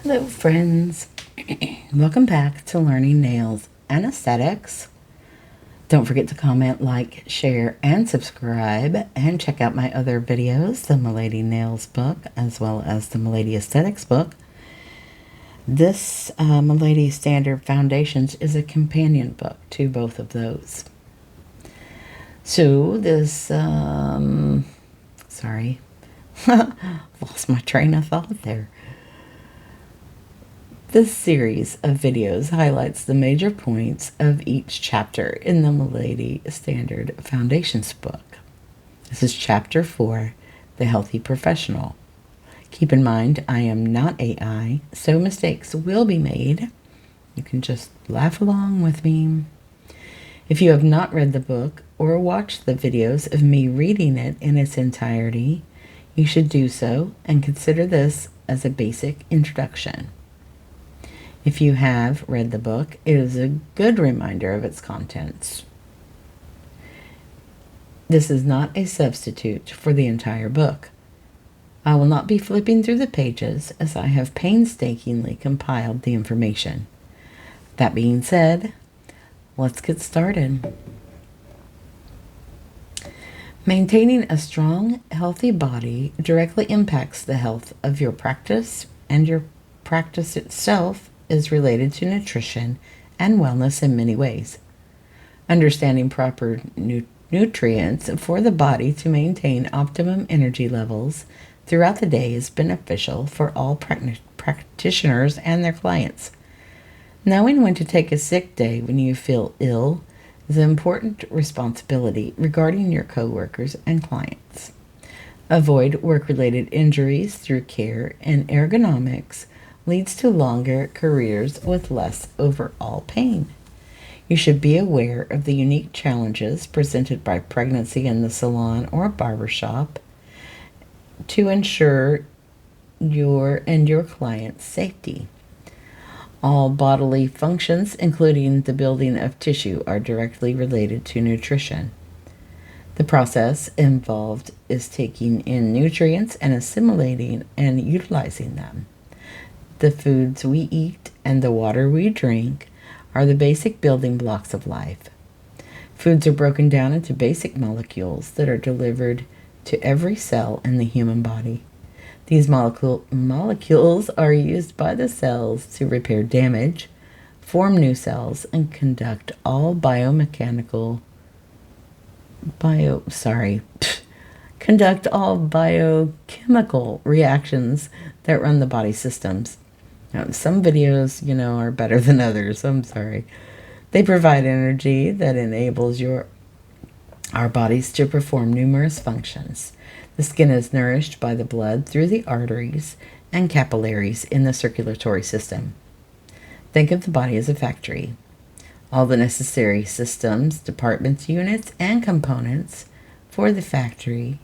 Hello, friends. Welcome back to Learning Nails and Aesthetics. Don't forget to comment, like, share, and subscribe, and check out my other videos, the Milady Nails book, as well as the Milady Aesthetics book. This Milady Standard Foundations is a companion book to both of those. So this, sorry, lost my train of thought there. This series of videos highlights the major points of each chapter in the Milady Standard Foundations book. This is Chapter 4, The Healthy Professional. Keep in mind, I am not AI, so mistakes will be made. You can just laugh along with me. If you have not read the book or watched the videos of me reading it in its entirety, you should do so and consider this as a basic introduction. If you have read the book, it is a good reminder of its contents. This is not a substitute for the entire book. I will not be flipping through the pages as I have painstakingly compiled the information. That being said, let's get started. Maintaining a strong, healthy body directly impacts the health of your practice, and your practice itself is related to nutrition and wellness in many ways. Understanding proper nutrients for the body to maintain optimum energy levels throughout the day is beneficial for all practitioners and their clients. Knowing when to take a sick day when you feel ill is an important responsibility regarding your coworkers and clients. Avoid work-related injuries through care, and ergonomics leads to longer careers with less overall pain. You should be aware of the unique challenges presented by pregnancy in the salon or barbershop to ensure your and your client's safety. All bodily functions, including the building of tissue, are directly related to nutrition. The process involved is taking in nutrients and assimilating and utilizing them. The foods we eat and the water we drink are the basic building blocks of life. Foods are broken down into basic molecules that are delivered to every cell in the human body. These molecules are used by the cells to repair damage, form new cells, and conduct all biochemical reactions that run the body systems. Now, some videos, are better than others. I'm sorry. They provide energy that enables our bodies to perform numerous functions. The skin is nourished by the blood through the arteries and capillaries in the circulatory system. Think of the body as a factory. All the necessary systems, departments, units, and components for the factory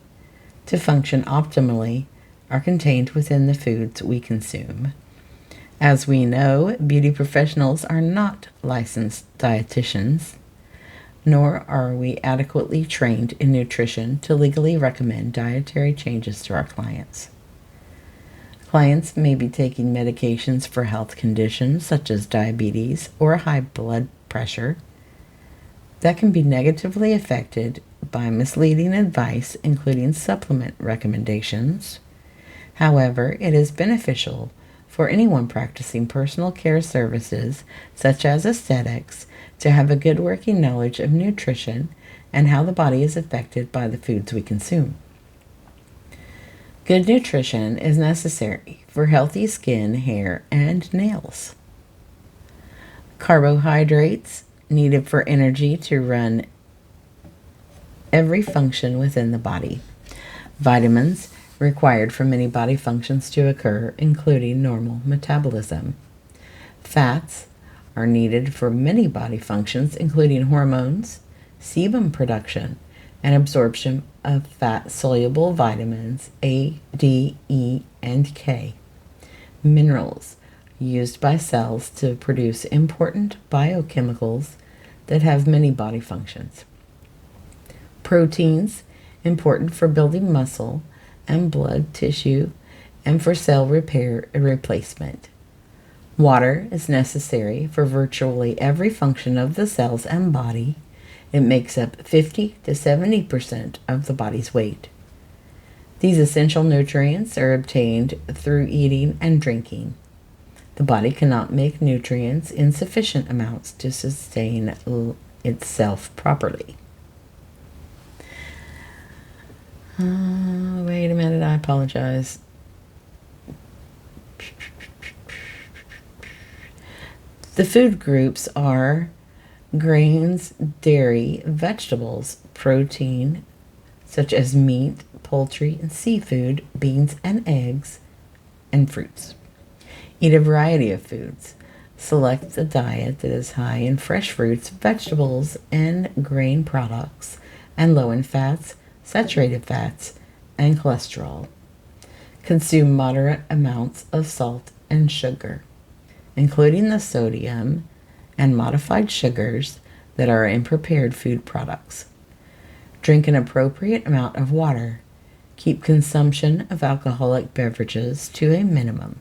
to function optimally are contained within the foods we consume. As we know, beauty professionals are not licensed dietitians, nor are we adequately trained in nutrition to legally recommend dietary changes to our clients. Clients may be taking medications for health conditions such as diabetes or high blood pressure that can be negatively affected by misleading advice, including supplement recommendations. However, it is beneficial for anyone practicing personal care services, such as aesthetics, to have a good working knowledge of nutrition and how the body is affected by the foods we consume. Good nutrition is necessary for healthy skin, hair, and nails. Carbohydrates needed for energy to run every function within the body. Vitamins required for many body functions to occur, including normal metabolism. Fats are needed for many body functions, including hormones, sebum production, and absorption of fat-soluble vitamins A, D, E, and K. Minerals used by cells to produce important biochemicals that have many body functions. Proteins, important for building muscle and blood tissue and for cell repair and replacement. Water is necessary for virtually every function of the cells and body. It makes up 50 to 70% of the body's weight. These essential nutrients are obtained through eating and drinking. The body cannot make nutrients in sufficient amounts to sustain itself properly. Wait a minute, I apologize. The food groups are grains, dairy, vegetables, protein, such as meat, poultry, and seafood, beans and eggs, and fruits. Eat a variety of foods. Select a diet that is high in fresh fruits, vegetables, and grain products, and low in fats, saturated fats, and cholesterol. Consume moderate amounts of salt and sugar, including the sodium and modified sugars that are in prepared food products. Drink an appropriate amount of water. Keep consumption of alcoholic beverages to a minimum.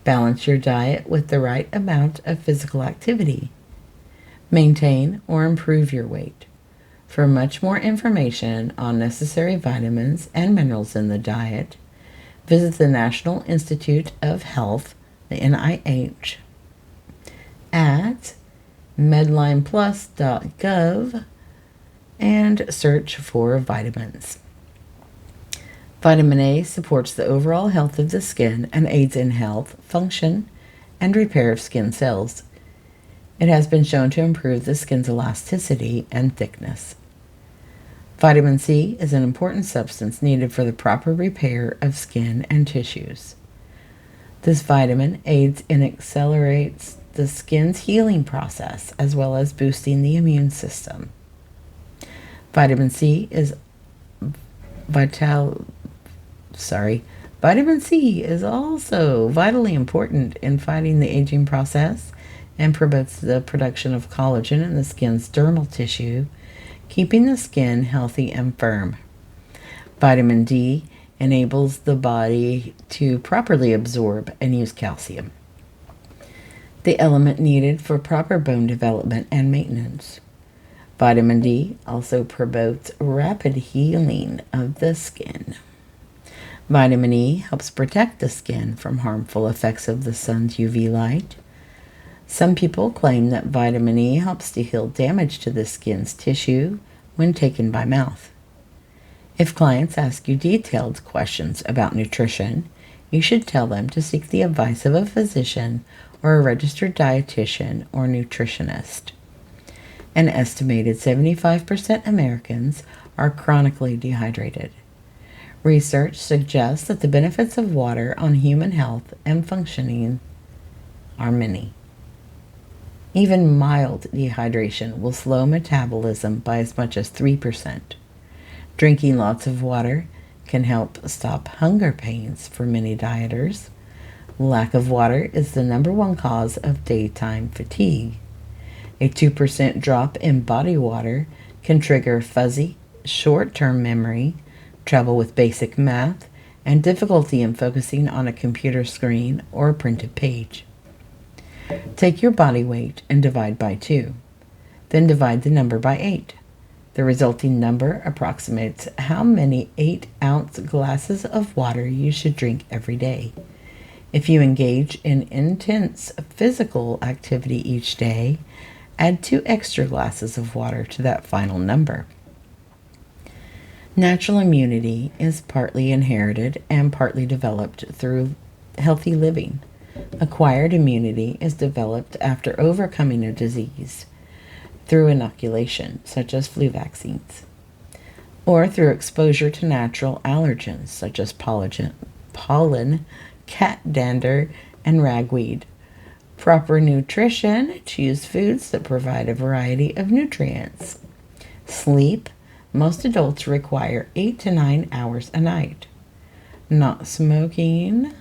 Balance your diet with the right amount of physical activity. Maintain or improve your weight. For much more information on necessary vitamins and minerals in the diet, visit the National Institute of Health, the NIH, at medlineplus.gov and search for vitamins. Vitamin A supports the overall health of the skin and aids in health, function, and repair of skin cells. It has been shown to improve the skin's elasticity and thickness. Vitamin C is an important substance needed for the proper repair of skin and tissues. This vitamin aids and accelerates the skin's healing process as well as boosting the immune system. Vitamin C is also vitally important in fighting the aging process and promotes the production of collagen in the skin's dermal tissue, keeping the skin healthy and firm. Vitamin D enables the body to properly absorb and use calcium, the element needed for proper bone development and maintenance. Vitamin D also promotes rapid healing of the skin. Vitamin E helps protect the skin from harmful effects of the sun's UV light. Some people claim that vitamin E helps to heal damage to the skin's tissue when taken by mouth. If clients ask you detailed questions about nutrition, you should tell them to seek the advice of a physician or a registered dietitian or nutritionist. An estimated 75% Americans are chronically dehydrated. Research suggests that the benefits of water on human health and functioning are many. Even mild dehydration will slow metabolism by as much as 3%. Drinking lots of water can help stop hunger pains for many dieters. Lack of water is the number one cause of daytime fatigue. A 2% drop in body water can trigger fuzzy, short-term memory, trouble with basic math, and difficulty in focusing on a computer screen or a printed page. Take your body weight and divide by 2. Then divide the number by 8. The resulting number approximates how many 8-ounce glasses of water you should drink every day. If you engage in intense physical activity each day, add 2 extra glasses of water to that final number. Natural immunity is partly inherited and partly developed through healthy living. Acquired immunity is developed after overcoming a disease through inoculation, such as flu vaccines, or through exposure to natural allergens, such as pollen, cat dander, and ragweed. Proper nutrition: choose foods that provide a variety of nutrients. Sleep: most adults require 8 to 9 hours a night. Not smoking.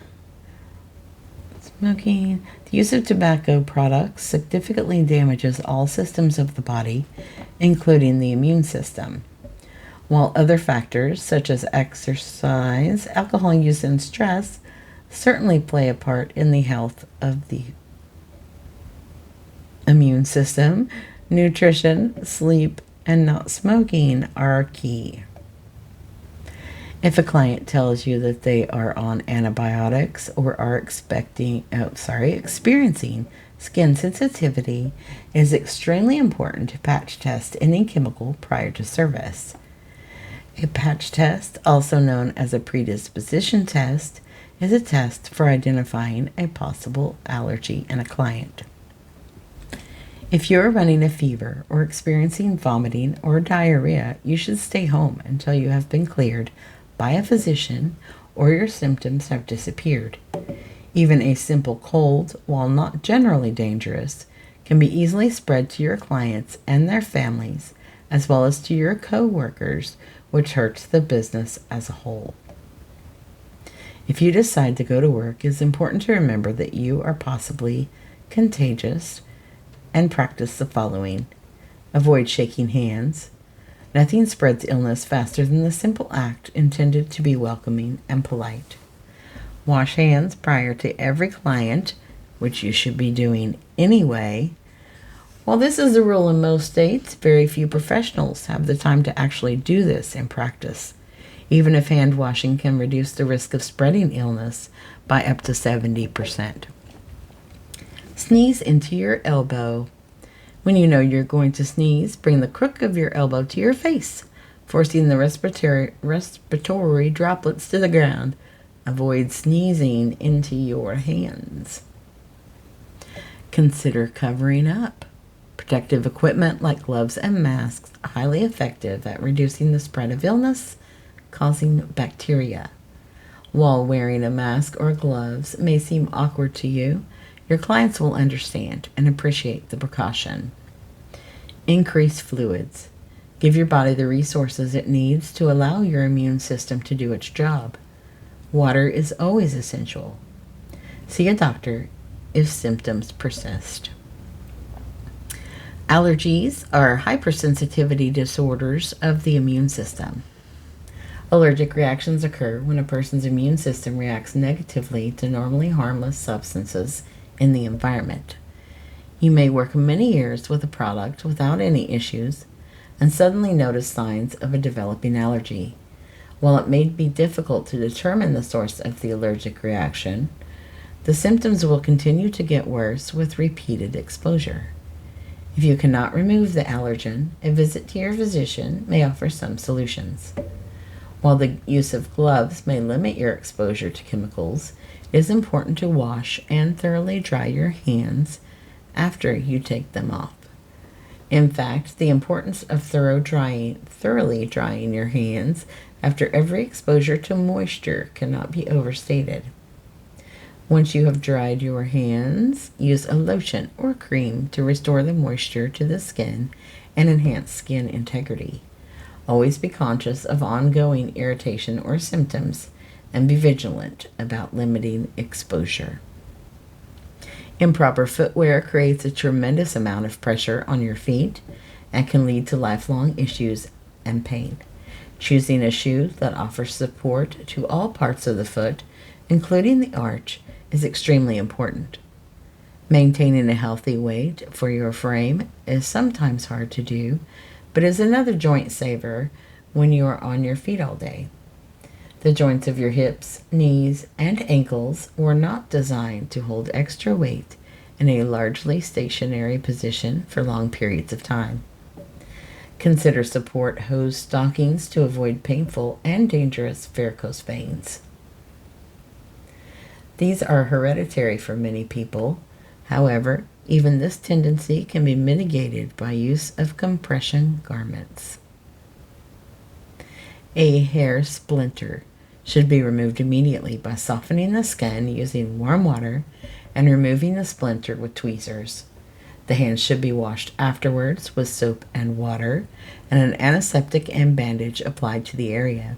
The use of tobacco products significantly damages all systems of the body, including the immune system. While other factors such as exercise, alcohol use, and stress certainly play a part in the health of the immune system. Nutrition, sleep, and not smoking are key. If a client tells you that they are on antibiotics or are experiencing skin sensitivity, it is extremely important to patch test any chemical prior to service. A patch test, also known as a predisposition test, is a test for identifying a possible allergy in a client. If you are running a fever or experiencing vomiting or diarrhea, you should stay home until you have been cleared by a physician or your symptoms have disappeared. Even a simple cold, while not generally dangerous, can be easily spread to your clients and their families, as well as to your co-workers, which hurts the business as a whole. If you decide to go to work, it is important to remember that you are possibly contagious and practice the following. Avoid shaking hands. Nothing spreads illness faster than the simple act intended to be welcoming and polite. Wash hands prior to every client, which you should be doing anyway. While this is the rule in most states, very few professionals have the time to actually do this in practice, even if hand washing can reduce the risk of spreading illness by up to 70%. Sneeze into your elbow. When you know you're going to sneeze, bring the crook of your elbow to your face, forcing the respiratory droplets to the ground. Avoid sneezing into your hands. Consider covering up. Protective equipment like gloves and masks are highly effective at reducing the spread of illness causing bacteria. While wearing a mask or gloves may seem awkward to you, your clients will understand and appreciate the precaution. Increase fluids. Give your body the resources it needs to allow your immune system to do its job. Water is always essential. See a doctor if symptoms persist. Allergies are hypersensitivity disorders of the immune system. Allergic reactions occur when a person's immune system reacts negatively to normally harmless substances in the environment. You may work many years with a product without any issues and suddenly notice signs of a developing allergy. While it may be difficult to determine the source of the allergic reaction, the symptoms will continue to get worse with repeated exposure. If you cannot remove the allergen, a visit to your physician may offer some solutions. While the use of gloves may limit your exposure to chemicals, it is important to wash and thoroughly dry your hands after you take them off. In fact, the importance of thoroughly drying your hands after every exposure to moisture cannot be overstated. Once you have dried your hands, use a lotion or cream to restore the moisture to the skin and enhance skin integrity. Always be conscious of ongoing irritation or symptoms and be vigilant about limiting exposure. Improper footwear creates a tremendous amount of pressure on your feet and can lead to lifelong issues and pain. Choosing a shoe that offers support to all parts of the foot, including the arch, is extremely important. Maintaining a healthy weight for your frame is sometimes hard to do, but is another joint saver when you are on your feet all day. The joints of your hips, knees, and ankles were not designed to hold extra weight in a largely stationary position for long periods of time. Consider support hose stockings to avoid painful and dangerous varicose veins. These are hereditary for many people. However, even this tendency can be mitigated by use of compression garments. A hair splinter should be removed immediately by softening the skin using warm water and removing the splinter with tweezers. The hands should be washed afterwards with soap and water and an antiseptic and bandage applied to the area.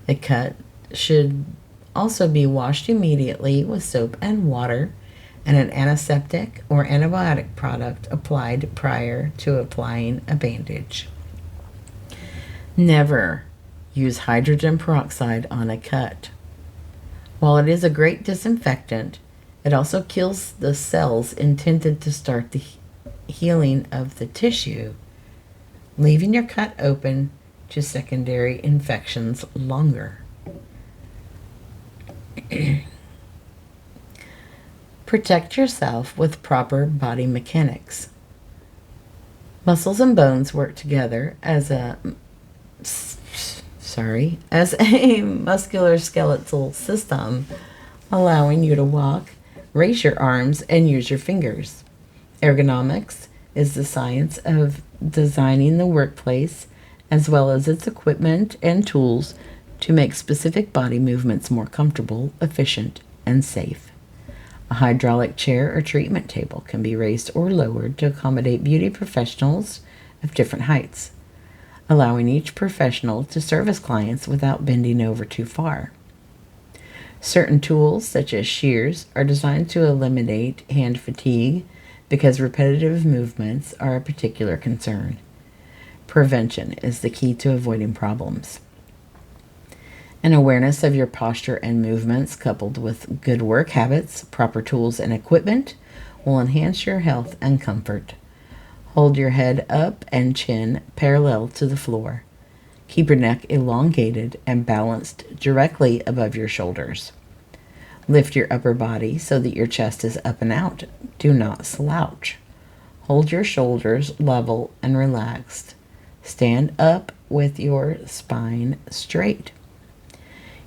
The cut should also be washed immediately with soap and water and an antiseptic or antibiotic product applied prior to applying a bandage. Never use hydrogen peroxide on a cut. While it is a great disinfectant, it also kills the cells intended to start the healing of the tissue, leaving your cut open to secondary infections longer. Protect yourself with proper body mechanics. Muscles and bones work together as a muscular skeletal system, allowing you to walk, raise your arms, and use your fingers. Ergonomics is the science of designing the workplace as well as its equipment and tools to make specific body movements more comfortable, efficient, and safe. A hydraulic chair or treatment table can be raised or lowered to accommodate beauty professionals of different heights, allowing each professional to service clients without bending over too far. Certain tools, such as shears, are designed to eliminate hand fatigue because repetitive movements are a particular concern. Prevention is the key to avoiding problems. An awareness of your posture and movements, coupled with good work habits, proper tools, and equipment, will enhance your health and comfort. Hold your head up and chin parallel to the floor. Keep your neck elongated and balanced directly above your shoulders. Lift your upper body so that your chest is up and out. Do not slouch. Hold your shoulders level and relaxed. Stand up with your spine straight.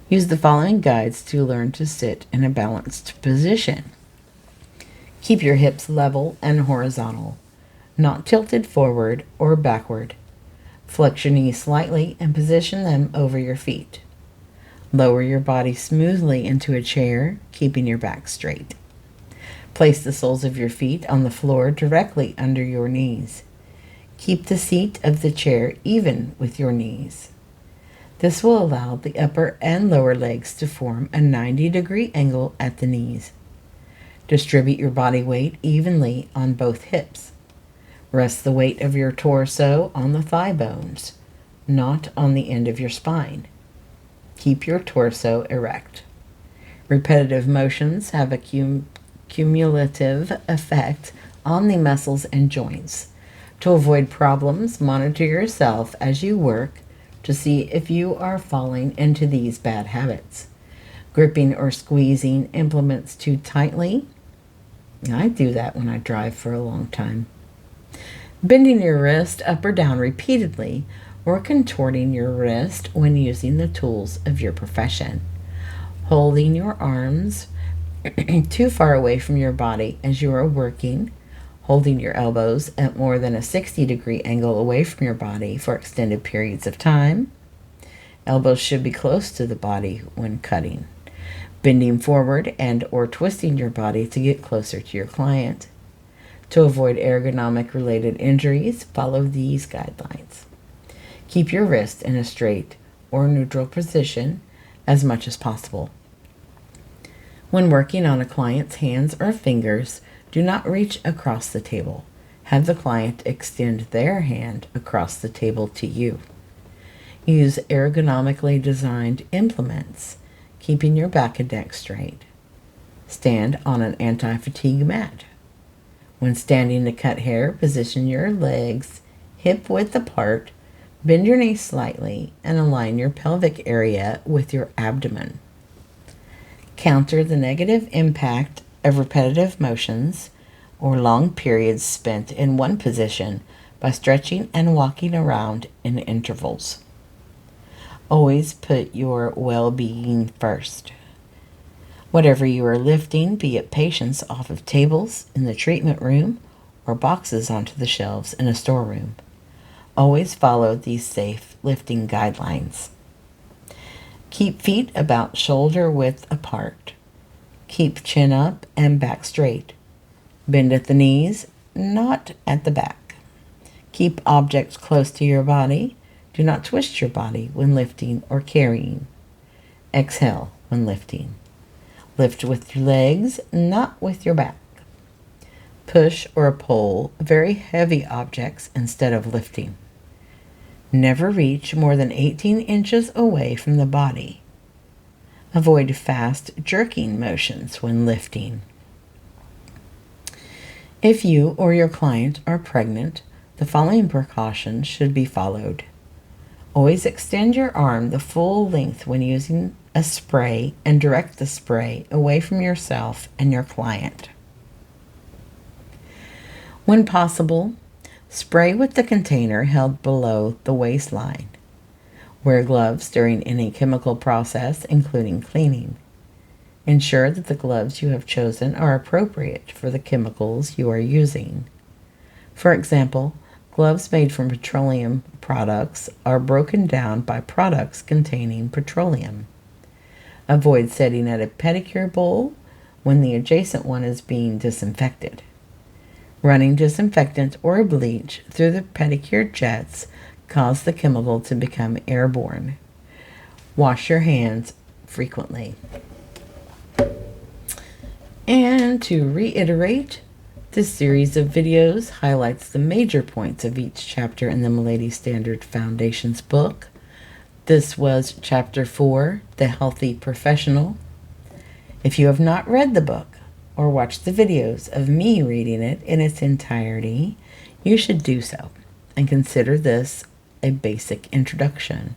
Use the following guides to learn to sit in a balanced position. Keep your hips level and horizontal, not tilted forward or backward. Flex your knees slightly and position them over your feet. Lower your body smoothly into a chair, keeping your back straight. Place the soles of your feet on the floor directly under your knees. Keep the seat of the chair even with your knees. This will allow the upper and lower legs to form a 90-degree angle at the knees. Distribute your body weight evenly on both hips. Rest the weight of your torso on the thigh bones, not on the end of your spine. Keep your torso erect. Repetitive motions have a cumulative effect on the muscles and joints. To avoid problems, monitor yourself as you work to see if you are falling into these bad habits. Gripping or squeezing implements too tightly. I do that when I drive for a long time. Bending your wrist up or down repeatedly, or contorting your wrist when using the tools of your profession. Holding your arms too far away from your body as you are working. Holding your elbows at more than a 60-degree angle away from your body for extended periods of time. Elbows should be close to the body when cutting. Bending forward and or twisting your body to get closer to your client. To avoid ergonomic-related injuries, follow these guidelines. Keep your wrist in a straight or neutral position as much as possible. When working on a client's hands or fingers, do not reach across the table. Have the client extend their hand across the table to you. Use ergonomically designed implements, keeping your back and neck straight. Stand on an anti-fatigue mat. When standing to cut hair, position your legs hip-width apart, bend your knees slightly, and align your pelvic area with your abdomen. Counter the negative impact of repetitive motions or long periods spent in one position by stretching and walking around in intervals. Always put your well-being first. Whatever you are lifting, be it patients off of tables in the treatment room or boxes onto the shelves in a storeroom, always follow these safe lifting guidelines. Keep feet about shoulder width apart. Keep chin up and back straight. Bend at the knees, not at the back. Keep objects close to your body. Do not twist your body when lifting or carrying. Exhale when lifting. Lift with your legs, not with your back. Push or pull very heavy objects instead of lifting. Never reach more than 18 inches away from the body. Avoid fast jerking motions when lifting. If you or your client are pregnant, the following precautions should be followed. Always extend your arm the full length when using a spray and direct the spray away from yourself and your client. When possible, spray with the container held below the waistline. Wear gloves during any chemical process, including cleaning. Ensure that the gloves you have chosen are appropriate for the chemicals you are using. For example, gloves made from petroleum products are broken down by products containing petroleum. Avoid setting at a pedicure bowl when the adjacent one is being disinfected. Running disinfectant or bleach through the pedicure jets cause the chemical to become airborne. Wash your hands frequently. And to reiterate, this series of videos highlights the major points of each chapter in the Milady Standard Foundations book. This was Chapter 4, The Healthy Professional. If you have not read the book or watched the videos of me reading it in its entirety, you should do so and consider this a basic introduction.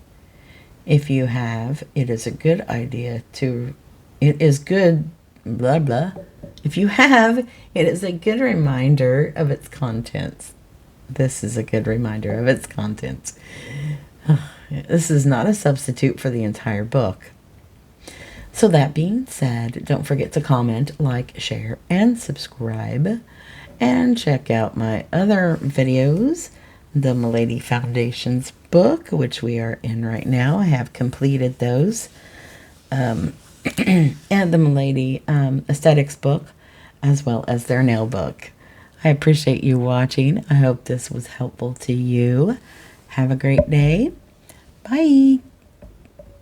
If you have, it is good reminder of its contents. This is a good reminder of its contents. This is not a substitute for the entire book. So that being said, don't forget to comment, like, share, and subscribe. And check out my other videos. The Milady Foundations book, which we are in right now. I have completed those. And the Milady Aesthetics book, as well as their nail book. I appreciate you watching. I hope this was helpful to you. Have a great day. Bye.